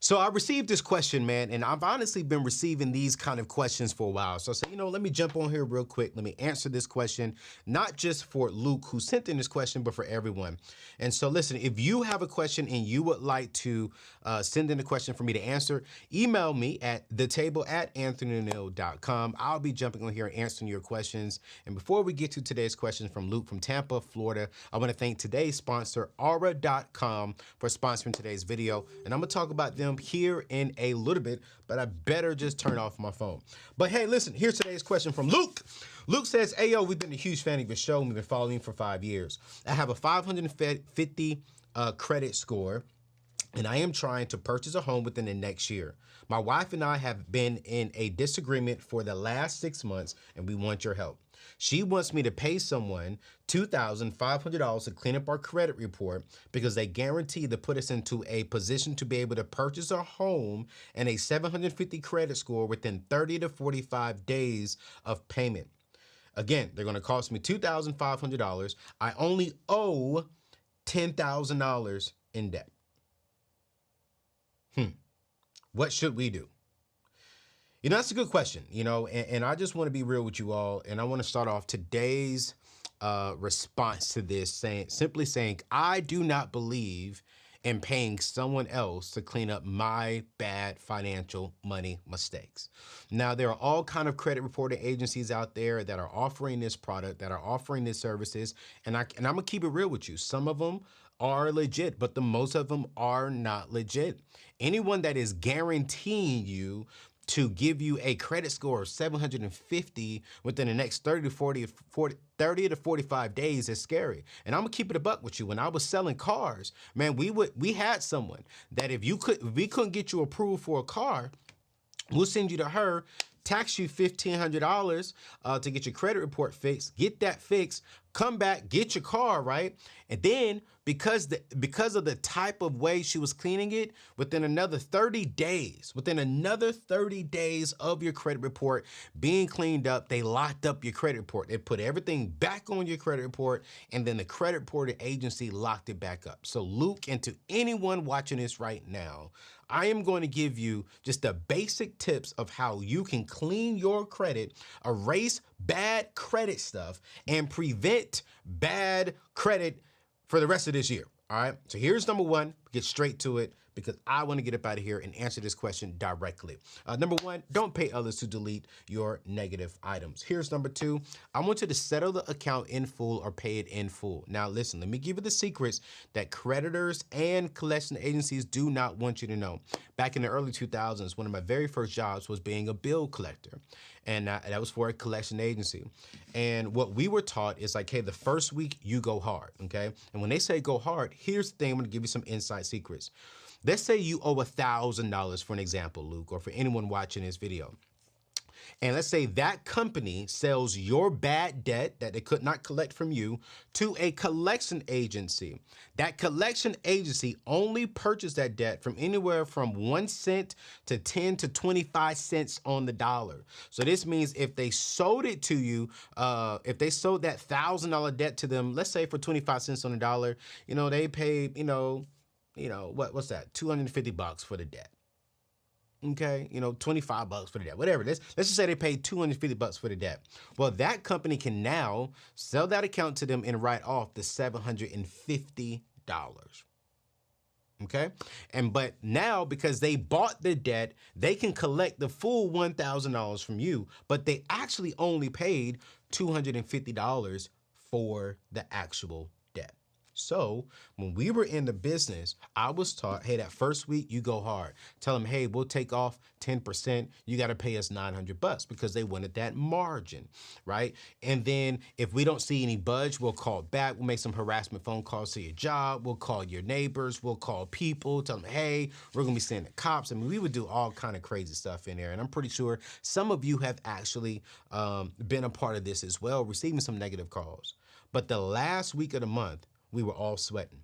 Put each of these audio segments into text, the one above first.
So I received this question, man, and I've honestly been receiving these kind of questions for a while. So I said, let me jump on here real quick. Let me answer this question, not just for Luke, who sent in this question, but for everyone. And so listen, if you have a question and you would like to send in a question for me to answer, email me at thetable@anthonyoneal.com. I'll be jumping on here and answering your questions. And before we get to today's question from Luke from Tampa, Florida, I want to thank today's sponsor, aura.com, for sponsoring today's video. And I'm going to talk about them here in a little bit, but I better just turn off my phone. But hey, listen, here's today's question from Luke. Luke says, hey, yo, we've been a huge fan of your show. We've been following you for 5 years. I have a 550 credit score, and I am trying to purchase a home within the next year. My wife and I have been in a disagreement for the last 6 months, and we want your help. She wants me to pay someone $2,500 to clean up our credit report because they guarantee to put us into a position to be able to purchase a home and a 750 credit score within 30 to 45 days of payment. Again, they're going to cost me $2,500. I only owe $10,000 in debt. What should we do? That's a good question, and I just want to be real with you all. And I want to start off today's response to this simply saying, I do not believe in paying someone else to clean up my bad financial money mistakes. Now, there are all kind of credit reporting agencies out there that are offering this product, that are offering these services. And I'm going to keep it real with you. Some of them are legit, but the most of them are not legit. Anyone that is guaranteeing you to give you a credit score of 750 within the next 30 to 45 days is scary. And I'm gonna keep it a buck with you. When I was selling cars, man, we had someone that if we couldn't get you approved for a car, we'll send you to her, tax you $1,500 to get your credit report fixed, get that fixed, come back, get your car, right? And then because of the type of way she was cleaning it, within another 30 days of your credit report being cleaned up, they locked up your credit report. They put everything back on your credit report, and then the credit reporting agency locked it back up. So Luke, and to anyone watching this right now, I am going to give you just the basic tips of how you can clean your credit, erase bad credit stuff, and prevent bad credit for the rest of this year. All right, so here's number one. Get straight to it because I want to get up out of here and answer this question directly. Number one, don't pay others to delete your negative items. Here's number two. I want you to settle the account in full or pay it in full. Now listen, let me give you the secrets that creditors and collection agencies do not want you to know. Back in the early 2000s, one of my very first jobs was being a bill collector. And that was for a collection agency. And what we were taught is like, hey, the first week you go hard, okay? And when they say go hard, here's the thing, I'm gonna give you some inside secrets. Let's say you owe $1,000 for an example, Luke, or for anyone watching this video. And let's say that company sells your bad debt that they could not collect from you to a collection agency. That collection agency only purchased that debt from anywhere from 1 cent to 10 to 25 cents on the dollar. So this means if they sold it to you, if they sold that $1,000 debt to them, let's say for 25 cents on the dollar, they paid, what's that? $250 for the debt. Okay, $25 for the debt, whatever. Let's just say they paid $250 for the debt. Well, that company can now sell that account to them and write off the $750. Okay, but now because they bought the debt, they can collect the full $1,000 from you, but they actually only paid $250 for the actual debt. So when we were in the business, I was taught, hey, that first week you go hard. Tell them, hey, we'll take off 10%. You got to pay us $900 because they wanted that margin, right? And then if we don't see any budge, we'll call back. We'll make some harassment phone calls to your job. We'll call your neighbors. We'll call people. Tell them, hey, we're going to be sending cops. I mean, we would do all kind of crazy stuff in there. And I'm pretty sure some of you have actually been a part of this as well, receiving some negative calls. But the last week of the month, we were all sweating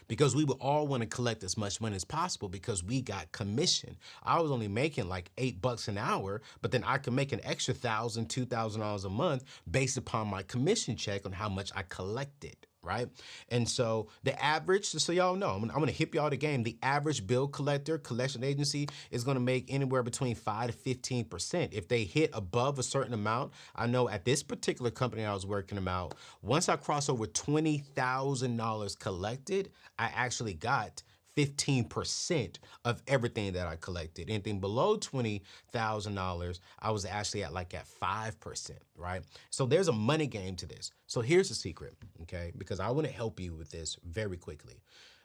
because we would all want to collect as much money as possible because we got commission. I was only making like $8 an hour, but then I could make an extra $1,000, $2,000 a month based upon my commission check on how much I collected, right? And so the average, just so y'all know, I'm gonna hip y'all the game. The average bill collection agency is gonna make anywhere between 5 to 15%. If they hit above a certain amount, I know at this particular company I was working about, once I crossed over $20,000 collected, I actually got 15% of everything that I collected. Anything below $20,000, I was actually at 5%, right? So there's a money game to this. So here's the secret, okay? Because I want to help you with this very quickly.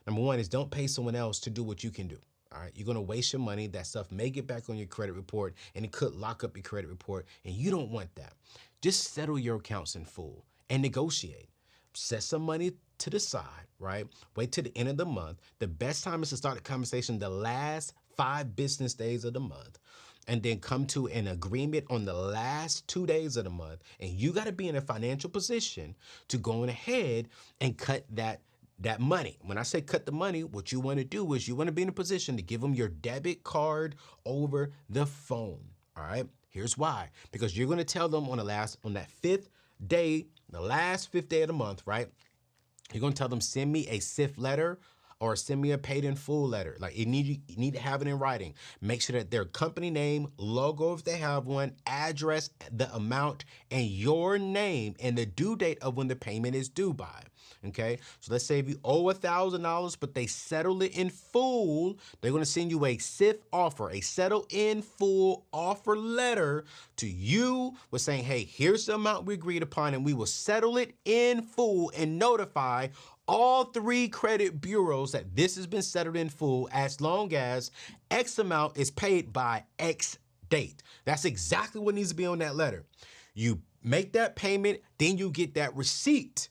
Number one is don't pay someone else to do what you can do. All right, you're gonna waste your money. That stuff may get back on your credit report and it could lock up your credit report, and you don't want that. Just settle your accounts in full and negotiate. Set some money to the side, right? Wait till the end of the month. The best time is to start a conversation the last 5 business days of the month, and then come to an agreement on the last 2 days of the month. And you got to be in a financial position to go on ahead and cut that money. When I say cut the money, what you want to do is you want to be in a position to give them your debit card over the phone. All right. Here's why. Because you're going to tell them on that 5th day, the last 5th day of the month, right? You're going to tell them, send me a SIF letter or send me a paid in full letter. Like you need to have it in writing. Make sure that their company name, logo if they have one, address, the amount, and your name and the due date of when the payment is due by. Okay, so let's say if you owe $1,000, but they settle it in full, they're going to send you a SIF offer, a settle in full offer letter to you with saying, hey, here's the amount we agreed upon, and we will settle it in full and notify all 3 credit bureaus that this has been settled in full as long as X amount is paid by X date. That's exactly what needs to be on that letter. You make that payment, then you get that receipt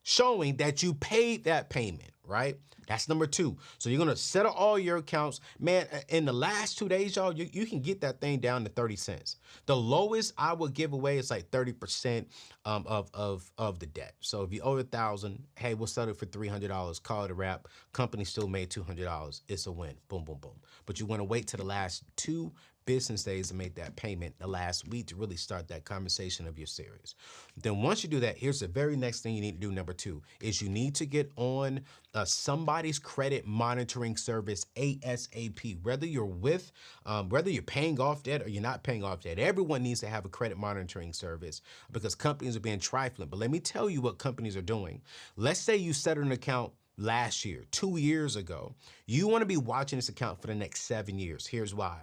showing that you paid that payment, right? That's number 2. So you're gonna settle all your accounts. Man, in the last 2 days, y'all, you can get that thing down to 30 cents. The lowest I would give away is like 30% of the debt. So if you owe $1,000, hey, we'll settle it for $300. Call it a wrap. Company still made $200. It's a win. Boom, boom, boom. But you want to wait till the last 2 business days to make that payment, the last week to really start that conversation of your series. Then once you do that, here's the very next thing you need to do. Number 2 is you need to get on somebody's credit monitoring service ASAP. Whether you're paying off debt or you're not paying off debt, everyone needs to have a credit monitoring service because companies are being trifling. But let me tell you what companies are doing. Let's say you set an account last year, 2 years ago. You want to be watching this account for the next 7 years. Here's why.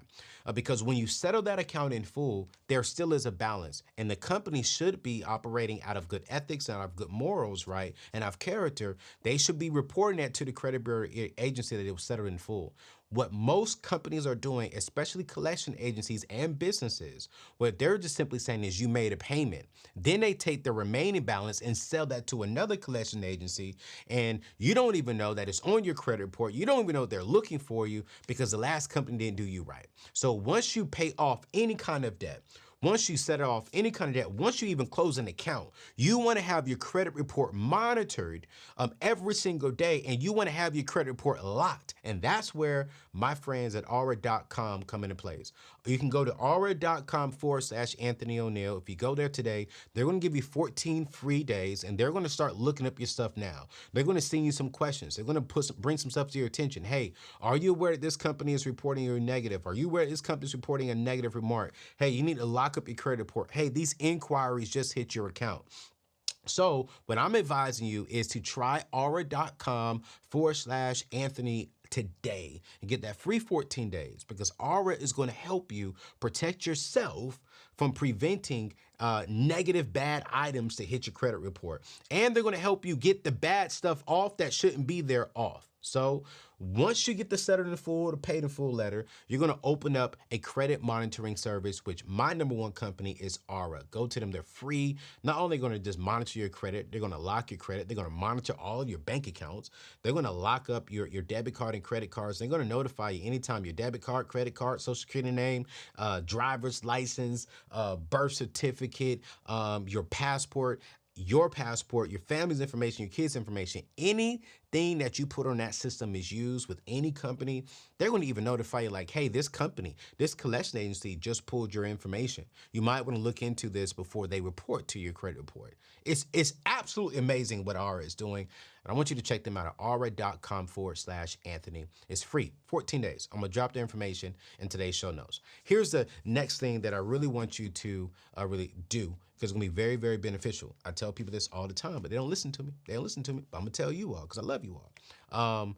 Because when you settle that account in full, there still is a balance, and the company should be operating out of good ethics and out of good morals, right? And out of character. They should be reporting that to the credit bureau agency that it was settled in full. What most companies are doing, especially collection agencies and businesses, what they're just simply saying is you made a payment. Then they take the remaining balance and sell that to another collection agency, and you don't even know that it's on your credit report. You don't even know they're looking for you because the last company didn't do you right. So once you pay off any kind of debt, once you set off any kind of debt, once you even close an account, you want to have your credit report monitored every single day, and you want to have your credit report locked. And that's where my friends at aura.com come into place. You can go to aura.com/Anthony ONeal. If you go there today, they're going to give you 14 free days, and they're going to start looking up your stuff now. They're going to send you some questions. They're going to bring some stuff to your attention. Hey, are you aware that this company is reporting you negative? Are you aware that this company is reporting a negative remark? Hey, you need to lock up your credit report. Hey, these inquiries just hit your account. So what I'm advising you is to try aura.com/Anthony today and get that free 14 days because Aura is going to help you protect yourself from preventing negative bad items to hit your credit report. And they're going to help you get the bad stuff off that shouldn't be there off. So once you get the settled in full, the paid in full letter, you're going to open up a credit monitoring service, which my number 1 company is Aura. Go to them. They're free. Not only going to just monitor your credit, they're going to lock your credit. They're going to monitor all of your bank accounts. They're going to lock up your debit card and credit cards. They're going to notify you anytime your debit card, credit card, social security name, driver's license, birth certificate, your passport. your passport, your family's information, your kids' information, anything that you put on that system is used with any company, they're going to even notify you like, hey, this company, this collection agency just pulled your information. You might want to look into this before they report to your credit report. It's absolutely amazing what Aura is doing. And I want you to check them out at aura.com/Anthony. It's free, 14 days. I'm going to drop the information in today's show notes. Here's the next thing that I really want you to really do, because it's going to be very, very beneficial. I tell people this all the time, but they don't listen to me. They don't listen to me, but I'm going to tell you all because I love you all.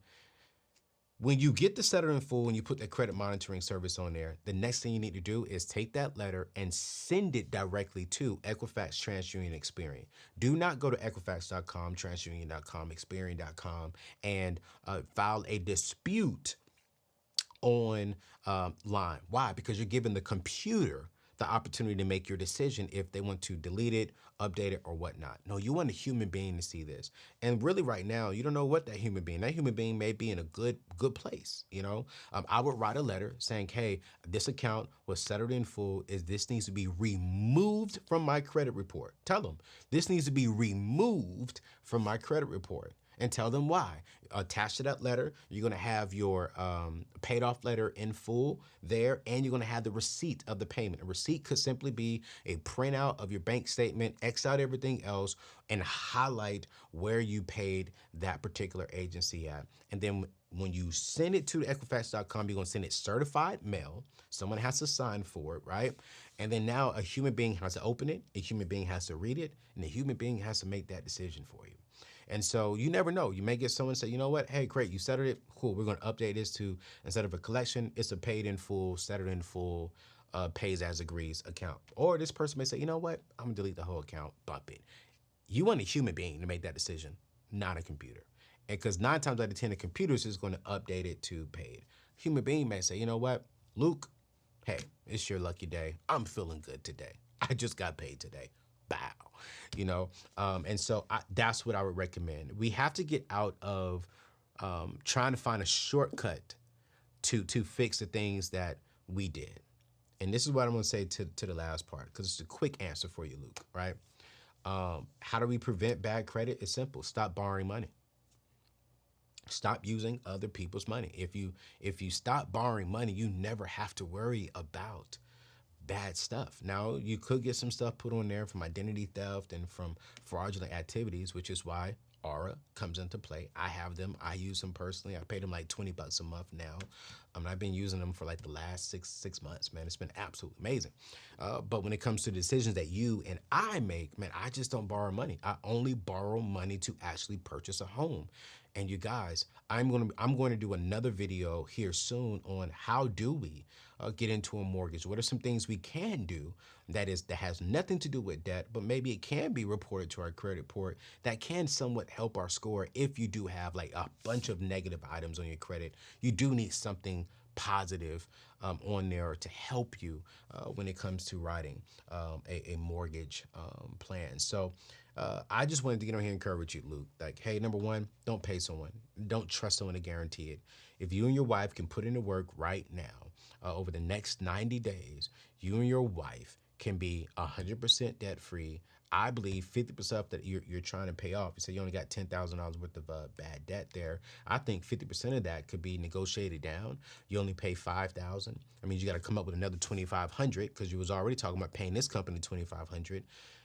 When you get the settlement in full and you put that credit monitoring service on there, the next thing you need to do is take that letter and send it directly to Equifax, TransUnion, Experian. Do not go to Equifax.com, TransUnion.com, Experian.com and file a dispute on line. Why? Because you're giving the computer the opportunity to make your decision if they want to delete it, update it, or whatnot. No, you want a human being to see this. And really right now, you don't know what that human being may be in a good place, you know? I would write a letter saying, hey, this account was settled in full. This needs to be removed from my credit report. Tell them, this needs to be removed from my credit report. And tell them why. Attached to that letter, you're going to have your paid off letter in full there, and you're going to have the receipt of the payment. A receipt could simply be a printout of your bank statement, X out everything else, and highlight where you paid that particular agency at. And then when you send it to Equifax.com, you're going to send it certified mail. Someone has to sign for it, right? And then now a human being has to open it, a human being has to read it, and a human being has to make that decision for you. And so you never know. You may get someone say, you know what? Hey, great, you settled it. Cool, we're going to update this to, instead of a collection, it's a paid in full, settled in full, pays as agrees account. Or this person may say, you know what? I'm going to delete the whole account, bump it. You want a human being to make that decision, not a computer. And because 9 times out of 10, the computer is just going to update it to paid. Human being may say, you know what? Luke, hey, it's your lucky day. I'm feeling good today. I just got paid today. Bow. You know, and so that's what I would recommend. We have to get out of trying to find a shortcut to fix the things that we did. And this is what I'm going to say to the last part, because it's a quick answer for you, Luke, right? How do we prevent bad credit? It's simple. Stop borrowing money. Stop using other people's money. If you stop borrowing money, you never have to worry about bad stuff. Now, you could get some stuff put on there from identity theft and from fraudulent activities, which is why Aura comes into play. I have them. I use them personally. I paid them like $20 a month now. I've been using them for like the last six months, man. It's been absolutely amazing. But when it comes to decisions that you and I make, man, I just don't borrow money. I only borrow money to actually purchase a home. And you guys, I'm going to do another video here soon on how do we get into a mortgage. What are some things we can do that has nothing to do with debt, but maybe it can be reported to our credit report that can somewhat help our score if you do have like a bunch of negative items on your credit. You do need something positive on there to help you when it comes to writing a mortgage plan. So I just wanted to get on here and encourage you, Luke. Like, hey, number one, don't pay someone. Don't trust someone to guarantee it. If you and your wife can put into work right now, over the next 90 days, you and your wife can be 100% debt-free. I believe 50% that you're trying to pay off. You say you only got $10,000 worth of bad debt there. I think 50% of that could be negotiated down. You only pay $5,000. I mean, you got to come up with another $2,500 because you was already talking about paying this company $2,500.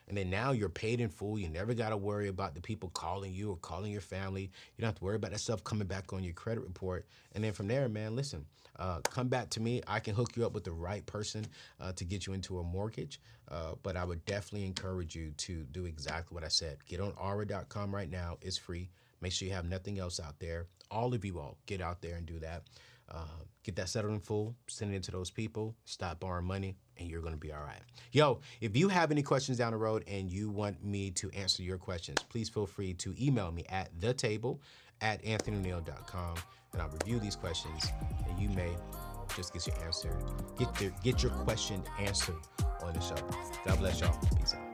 And then now you're paid in full. You never got to worry about the people calling you or calling your family. You don't have to worry about that stuff coming back on your credit report. And then from there, man, listen, come back to me. I can hook you up with the right person to get you into a mortgage. But I would definitely encourage you to do exactly what I said. Get on aura.com right now. It's free. Make sure you have nothing else out there. All of you all, get out there and do that. Get that settled in full, send it to those people, stop borrowing money, and you're going to be all right. Yo, if you have any questions down the road and you want me to answer your questions, please feel free to email me at thetable@anthonyoneal.com, and I'll review these questions, and you may just get your answer, get your question answered on the show. God bless y'all. Peace out.